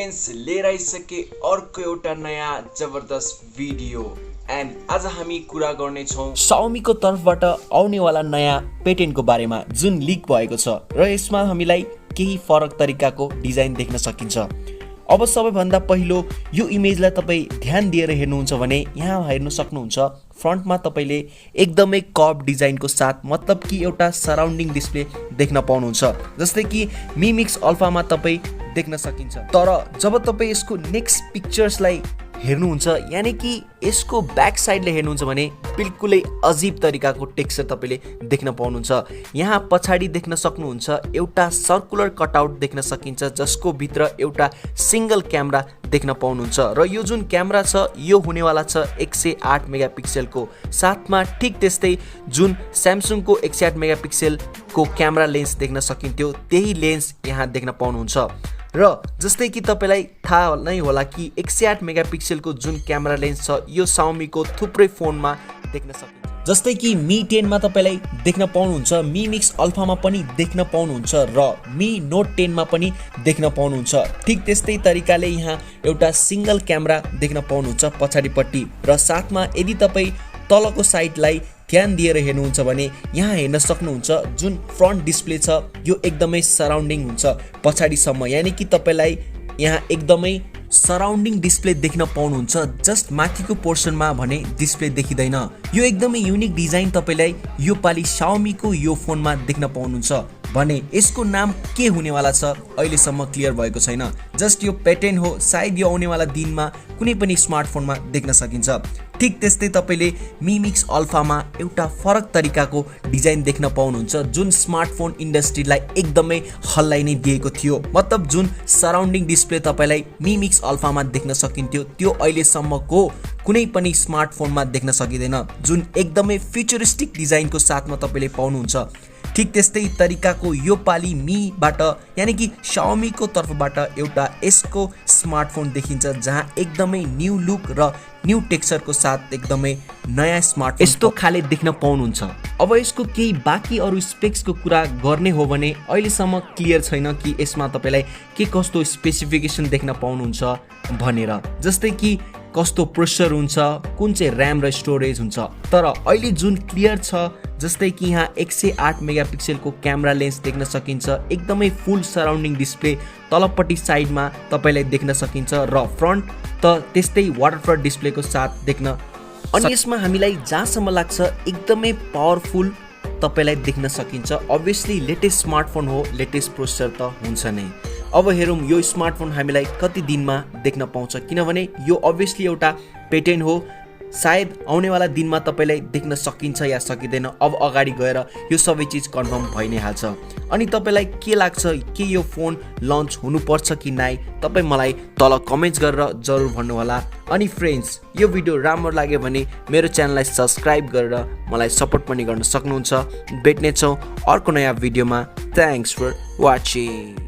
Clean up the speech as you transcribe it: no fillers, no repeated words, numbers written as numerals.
Friends लिएर आइसके अर्को एउटा नयाँ जबरदस्त भिडियो एन्ड आज हामी कुरा गर्ने छौं Xiaomi को तर्फबाट आउनेवाला नयाँ पेटेन्टको बारेमा जुन लिक भएको छ र यसमा हामीलाई केही फरक तरिकाको डिजाइन देख्न सकिन्छ। अब सबैभन्दा पहिलो यो इमेजलाई तपाई ध्यान दिएर हेर्नुहुन्छ भने यहाँ हेर्न सक्नुहुन्छ फ्रन्टमा तपाईले एकदमै कर्भ डिजाइनको साथ मतलब कि एउटा सराउन्डिङ डिस्प्ले देख्न पाउनुहुन्छ जस्तै कि Mi Mix अल्फामा तपाई देख्न सकिन्छ। तर जब तपाई यसको नेक्स्ट पिक्चर्सलाई हेर्नुहुन्छ यानी कि यसको ब्याक साइडले हेर्नुहुन्छ भने बिल्कुलै अजीब तरिकाको टेक्सचर तपाईले देख्न पाउनुहुन्छ। यहाँ पछाडी देख्न सक्नुहुन्छ एउटा सर्कुलर कटआउट देख्न सकिन्छ जसको भित्र एउटा सिंगल क्यामेरा देख्न पाउनुहुन्छ र यो जुन क्यामेरा छ यो हुनेवाला छ 108 मेगापिक्सलको साथमा ठीक त्यस्तै जुन स्यामसङको 108 मेगापिक्सलको क्यामेरा लेन्स देख्न सकिन्थ्यो त्यही लेन्स यहाँ देख्न पाउनुहुन्छ। र जस्तै कि तपाईलाई थाहा नै होला कि 108 मेगापिक्सलको जुन क्यामेरा लेन्स छ यो Xiaomi को थुप्रै फोनमा देख्न सकिन्छ जस्तै कि Mi 10 मा तपाईलाई देख्न पाउनुहुन्छ, Mi Mix अल्फामा पनि देख्न पाउनुहुन्छ र Mi Note 10 मा पनि देख्न पाउनुहुन्छ। ठीक त्यस्तै तरिकाले यहाँ एउटा सिंगल क्यामेरा देख्न पाउनुहुन्छ पछाडीपट्टि र साथमा यदि तपाई तलको साइडलाई ध्यान दिएर हेर्नुहुन्छ भने यहाँ हेर्न सक्नुहुन्छ जुन फ्रन्ट डिस्प्ले छ यो एकदमै सराउन्डिङ हुन्छ पछाडीसम्म यानी कि तपाईलाई यहाँ एकदमै सराउन्डिङ डिस्प्ले देख्न पाउनुहुन्छ जस्ट माथिको पोर्सनमा भने डिस्प्ले देखिदैन। यो एकदमै युनिक डिजाइन तपाईलाई यो पाली Xiaomi को यो फोनमा देख्न पाउनुहुन्छ भने यसको नाम के हुनेवाला छ अहिलेसम्म क्लियर भएको छैन। जस्ट यो पेटेन्ट हो, सायद यो आउनेवाला दिनमा कुनै पनि स्मार्टफोनमा देख्न सकिन्छ। ठीक त्यस्तै तपाईले Mi Mix अल्फामा एउटा फरक तरिकाको डिजाइन देख्न पाउनुहुन्छ जुन स्मार्टफोन इन्डस्ट्रीलाई एकदमै हल्लाइ नै दिएको थियो। मतलब जुन सराउन्डिङ डिस्प्ले तपाईलाई Mi Mix अल्फामा देख्न सकिन्थ्यो त्यो अहिलेसम्मको कुनै पनि स्मार्टफोनमा देख्न सकिँदैन जुन एकदमै फ्युचरिस्टिक डिजाइनको साथमा तपाईले पाउनुहुन्छ। ठीक त्यस्तै तरिकाको यो पाली बाट यानी कि Xiaomi को तर्फबाट एउटा यसको स्मार्टफोन देखिन्छ जहाँ एकदमै न्यू लुक र न्यू टेक्सचरको साथ एकदमै नयाँ स्मार्टफोन यस्तो खाले देख्न पाउनुहुन्छ। अब यसको केही बाँकी अरु स्पेक्सको कुरा गर्ने हो भने अहिलेसम्म क्लियर छैन कि यसमा तपाईलाई के कस्तो स्पेसिफिकेसन देख्न पाउनुहुन्छ भनेर, जस्तै कि कस्तो प्रोसेसर हुन्छ, कुन चाहिँ र्याम र स्टोरेज हुन्छ। तर अहिले जुन क्लियर छ जस्तै कि यहाँ 108 मेगापिक्सलको क्यामेरा लेन्स देख्न सकिन्छ, एकदमै फुल सराउन्डिङ डिस्प्ले तलपट्टि साइडमा तपाईलाई देख्न सकिन्छ र फ्रन्ट त त्यस्तै वाटरफ्रन्ट डिस्प्लेको साथ देख्न अनि यसमा हामीलाई जहाँसम्म लाग्छ एकदमै पावरफुल तपाईलाई देख्न सकिन्छ। अभियसली लेटेस्ट स्मार्टफोन हो, लेटेस्ट प्रोसेसर त हुन्छ नै। अब हेरौँ यो स्मार्टफोन हामीलाई कति दिनमा देख्न पाउँछ किनभने यो अभियसली एउटा पेटेन्ट हो, सायद आउनेवाला दिनमा तपाईलाई देख्न सकिन्छ या सकिँदैन। अब अगाडि गएर यो सबै चीज कन्फर्म भइ नै हाल्छ। अनि तपाईलाई के लाग्छ के यो फोन लन्च हुनुपर्छ कि नाइ तपाई मलाई तल कमेन्ट्स गरेर जरुर भन्नु होला। अनि फ्रेन्ड्स यो भिडियो राम्रो लाग्यो भने मेरो च्यानललाई सब्स्क्राइब गरेर मलाई सपोर्ट पनि गर्न सक्नुहुन्छ। भेट्ने छौं अर्को नयाँ भिडियोमा। Thanks for watching.